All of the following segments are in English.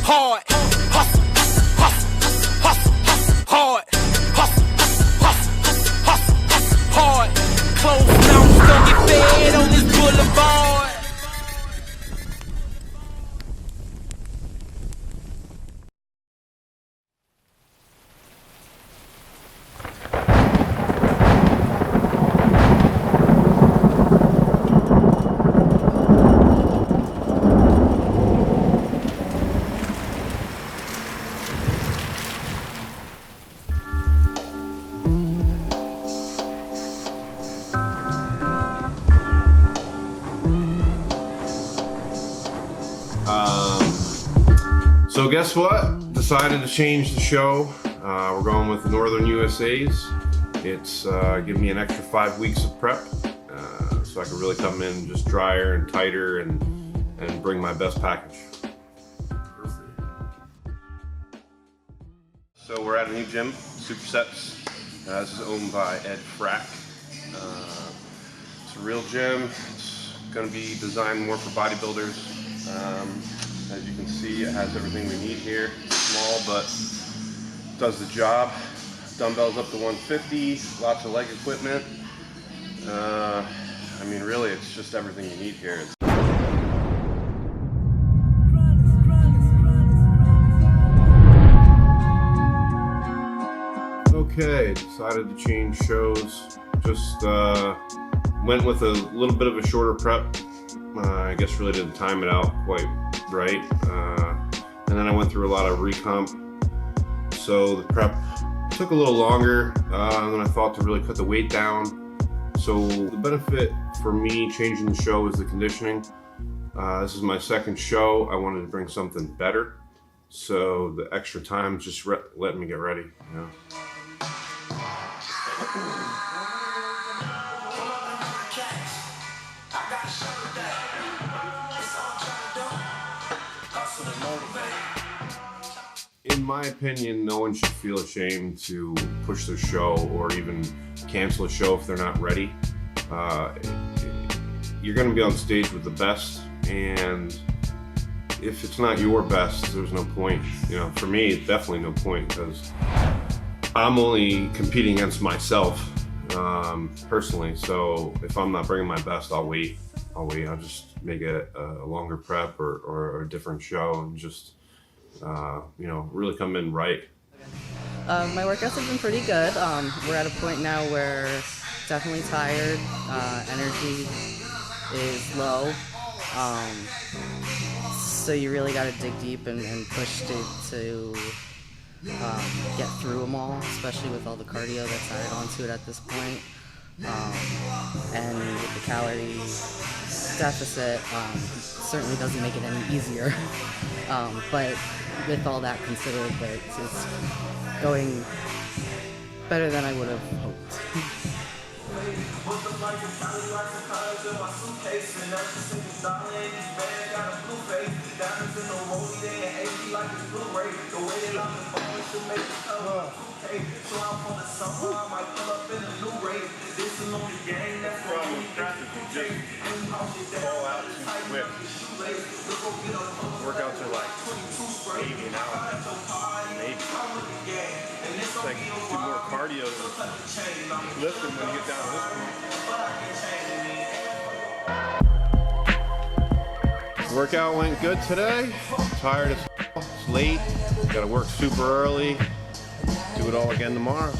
hard. Hustle, hustle, hustle, hustle, hard. Hustle, hustle, hustle, hustle, hard. Closed mouths don't get fed on this boulevard. So guess what? Decided to change the show. We're going with Northern USA's. It's giving me an extra 5 weeks of prep, so I can really come in just drier and tighter and bring my best package. So we're at a new gym, Supersets. This is owned by Ed Frack. It's a real gym. It's going to be designed more for bodybuilders. As you can see, it has everything we need here. It's small, but does the job. Dumbbells up to 150, lots of leg equipment. I mean, really, it's just everything you need here. Okay, decided to change shows. Just went with a little bit of a shorter prep. I guess really didn't time it out quite right. And then I went through a lot of recomp. So the prep took a little longer than I thought to really cut the weight down. So the benefit for me changing the show is the conditioning. This is my second show. I wanted to bring something better. So the extra time just letting me get ready, you know. In my opinion, no one should feel ashamed to push their show or even cancel a show if they're not ready. You're going to be on stage with the best, and if it's not your best, there's no point. You know, for me, it's definitely no point because I'm only competing against myself personally. So if I'm not bringing my best, I'll wait. I'll just make it a longer prep or a different show and just you know, really come in right. My workouts have been pretty good. We're at a point now where definitely tired. Energy is low. So you really got to dig deep and push to get through them all, especially with all the cardio that's added onto it at this point. And with the calorie deficit, certainly doesn't make it any easier. But with all that considered, it's going better than I would have hoped. Workouts are like maybe an hour, maybe. It's like do more cardio than lifting when you get down to this point. Workout went good today. Tired as hell. It's late. Got to work super early. Do it all again tomorrow.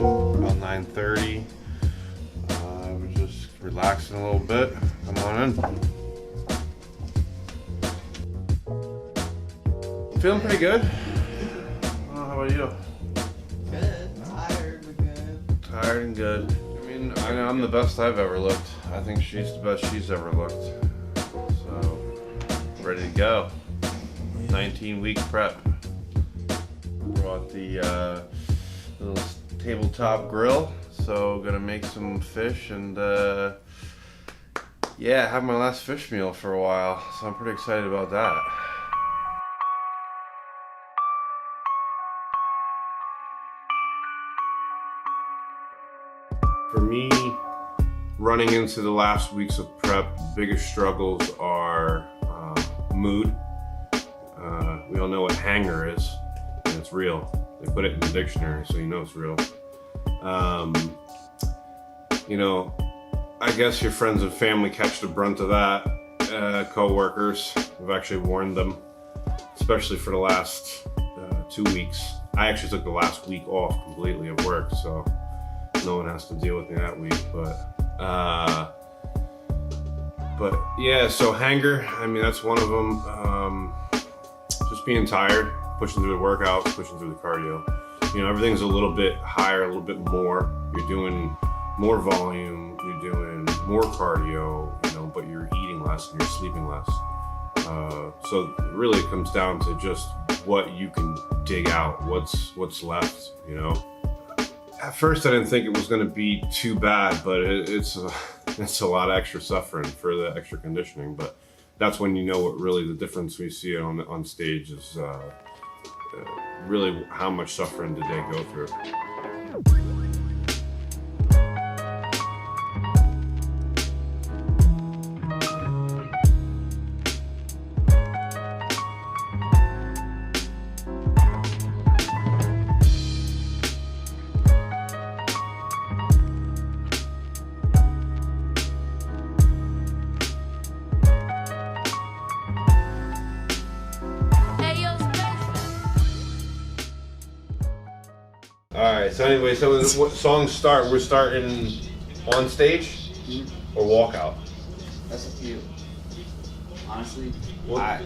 About 9:30. We're just relaxing a little bit. Come on in. Feeling pretty good. How about you? Good. Tired, but good. Tired and good. I mean, I know I'm the best I've ever looked. I think she's the best she's ever looked. So, ready to go. 19-week prep. Brought the little tabletop grill. So gonna make some fish and yeah, have my last fish meal for a while. So I'm pretty excited about that. For me, running into the last weeks of prep, the biggest struggles are mood. We all know what hanger is, and it's real. They put it in the dictionary, so you know it's real. You know, I guess your friends and family catch the brunt of that. Co-workers, I've actually warned them, especially for the last 2 weeks. I actually took the last week off completely of work, so no one has to deal with me that week. But yeah, so hanger, I mean, that's one of them. Just being tired, pushing through the workouts, pushing through the cardio. You know, everything's a little bit higher, a little bit more. You're doing more volume, you're doing more cardio, you know, but you're eating less and you're sleeping less. So really it comes down to just what you can dig out, what's left, you know. At first I didn't think it was going to be too bad, but it's a lot of extra suffering for the extra conditioning. But that's when you know what really the difference we see on stage is really how much suffering did they go through. Alright, so anyway, so what songs start? We're starting on stage or walkout? That's up to you. Honestly, Well,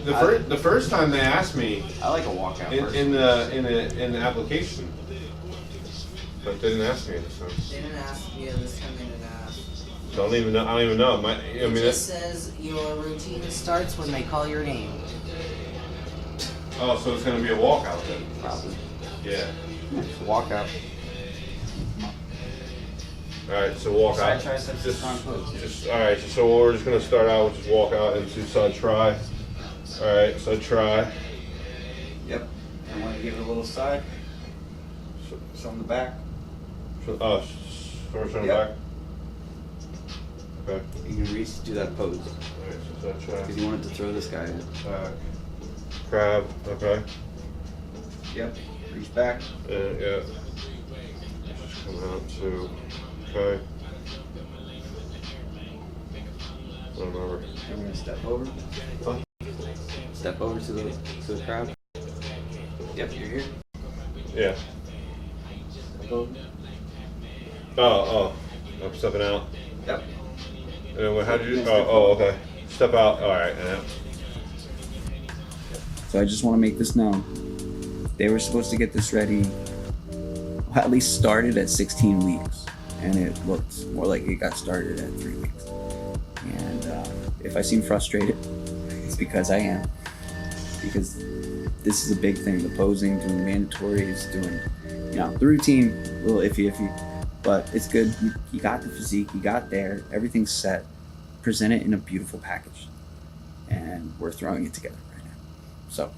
the first time they asked me I like a walkout in the application, but they didn't ask me this time. They didn't ask you this time. They didn't ask. So I don't even know. It just says your routine starts when they call your name. Oh, so it's gonna be a walkout then? Probably. Yeah. Walkout. Alright, so walk Side out. triceps, strong pose. Alright, so we're just gonna start out with just walk out into side try. Alright, side try. Yep. I want to give it a little side. So on the back. First on the Yep. back. Okay. You can reach to do that pose. Alright, so side try. Because you wanted to throw this guy in. Back. Crab, okay. Yep. Reach back. Yeah. Just come out to, okay. Remember. And we're going to step over. Huh? Step over to the crowd. Yep, you're here. Yeah. Step over. Oh, I'm stepping out. Yep. And how did you, okay. Step out, alright, yeah. So I just want to make this known. They were supposed to get this ready, well, at least started at 16 weeks. And it looked more like it got started at 3 weeks. And if I seem frustrated, it's because I am. Because this is a big thing. The posing, doing the mandatories, doing, you know, the routine, a little iffy. But it's good. You got the physique, you got there, everything's set. Present it in a beautiful package. And we're throwing it together right now. So.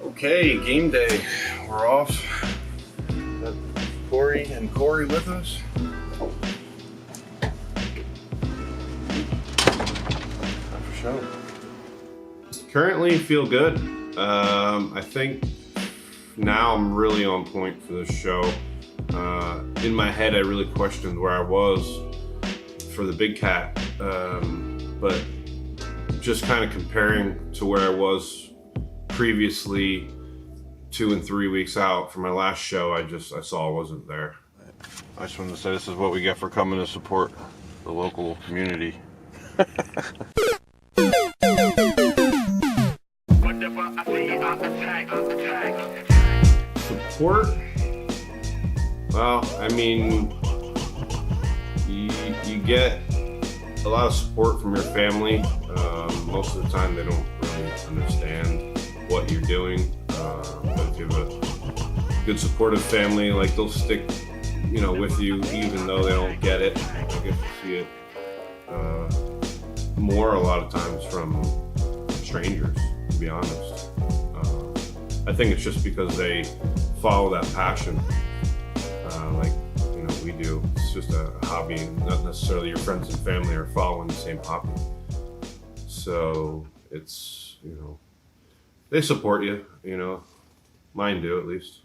Okay, game day. We're off. Got Kori and Kori with us. For sure. Currently feel good. I think now I'm really on point for this show. In my head, I really questioned where I was for the big cat, but just kind of comparing to where I was previously 2 and 3 weeks out from my last show, I saw I wasn't there. I just wanted to say this is what we get for coming to support the local community. Support? Well, I mean, you get a lot of support from your family. Most of the time they don't really understand what you're doing, but if you have a good supportive family, like they'll stick, with you even though they don't get it. I get to see it more a lot of times from strangers, to be honest. I think it's just because they follow that passion, like we do. It's just a hobby, not necessarily your friends and family are following the same hobby. So it's, they support you, mine do at least.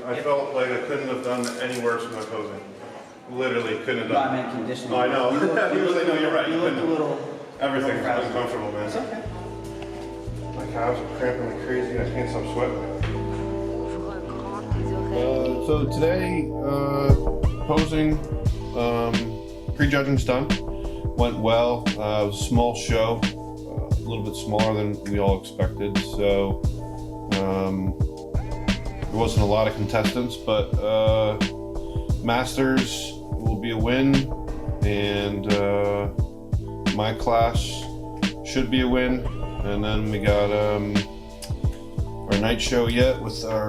I felt like I couldn't have done any worse with my posing. Literally couldn't have done. I meant conditioning. No, I know. You're right. You looked a little. Everything's uncomfortable, man. It's okay. My calves are cramping like crazy. I can't stop sweating. So today, posing, prejudging's done. Went well. It was a small show, a little bit smaller than we all expected. So there wasn't a lot of contestants, but Masters will be a win, and my class should be a win. And then we got our night show yet with our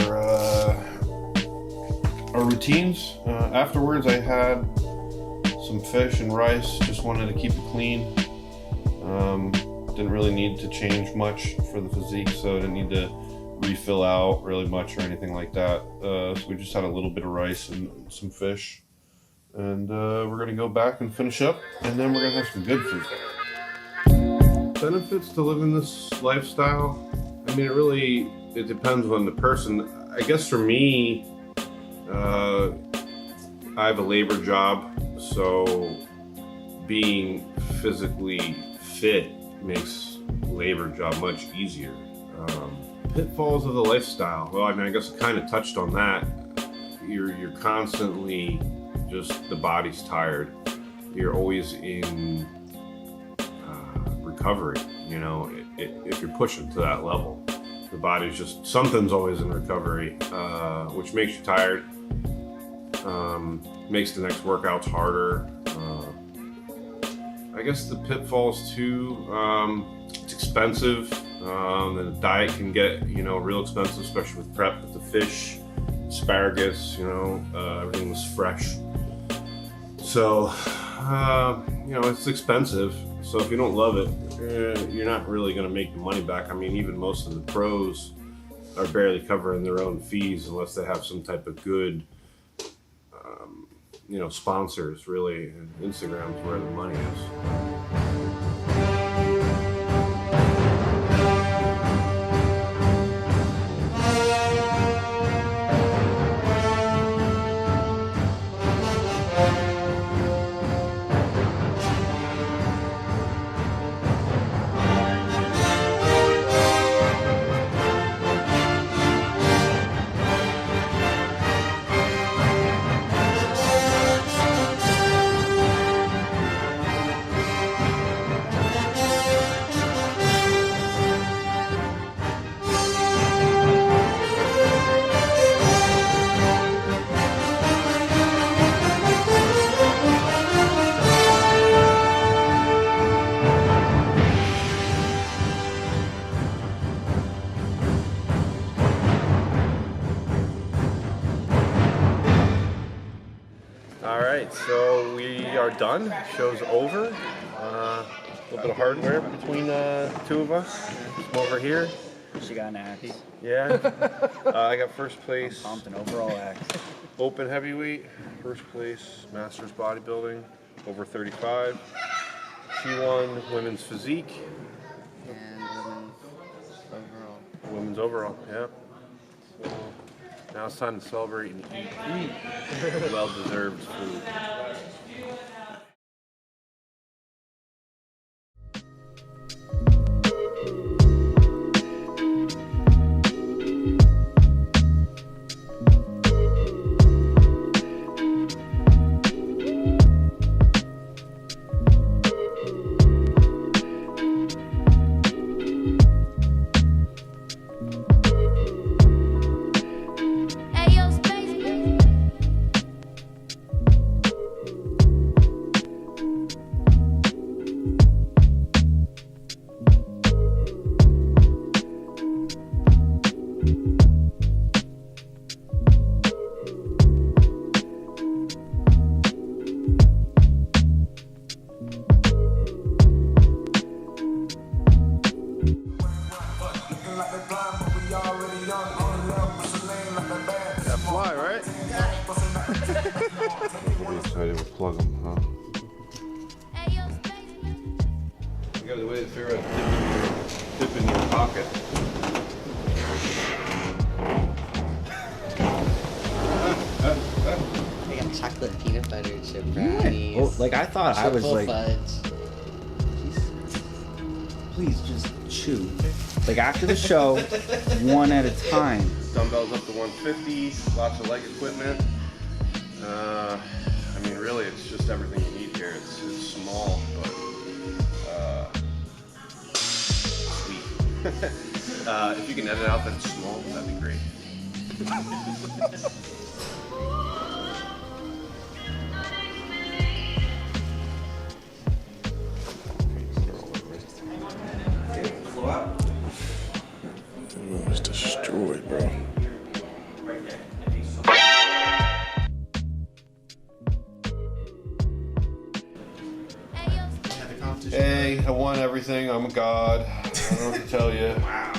routines. Afterwards, I had some fish and rice. Just wanted to keep it clean. Didn't really need to change much for the physique, so I didn't need to refill out really much or anything like that. So we just had a little bit of rice and some fish, and we're gonna go back and finish up, and then we're gonna have some good food. Benefits to living this lifestyle, I mean, it depends on the person. I guess for me, I have a labor job, so being physically fit makes labor job much easier. Pitfalls of the lifestyle. Well, I mean, I guess I kind of touched on that. You're constantly just, the body's tired. You're always in recovery. If you're pushing to that level, the body's just, something's always in recovery, which makes you tired. Makes the next workouts harder. I guess the pitfalls too, it's expensive. And the diet can get, real expensive, especially with prep, with the fish, asparagus, everything was fresh. So, it's expensive. So if you don't love it, you're not really going to make the money back. I mean, even most of the pros are barely covering their own fees unless they have some type of good, sponsors, really. And Instagram's where the money is. so we are done. Show's over. A little bit of hardware between the two of us. Come over here. She got an axe. Yeah. I got first place. Pumped an overall axe. Open heavyweight. First place. Masters bodybuilding. Over 35. She won women's physique. And overall. Women's overall, yeah. So now it's time to celebrate and eat well-deserved food. That fly, right? Pretty excited to plug them, huh? You got a way to figure out dip in your pocket. They got chocolate peanut butter chip brownies. Oh, like I thought I was triple like, fudge. please just chew. Like after the show, one at a time. Dumbbells up to 150, lots of leg equipment. I mean, really, it's just everything you need here. It's small, but sweet. If you can edit out that it's small, that'd be great. Dude, it's destroyed, bro. Hey, I won everything. I'm a god. I don't know what to tell you. Wow.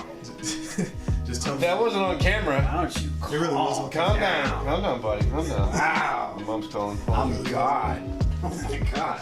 Just tell me. That wasn't on camera. Why don't you It really wasn't. Calm down. Calm down, buddy. Calm down. Wow. My mom's calling. I'm God. Oh my God.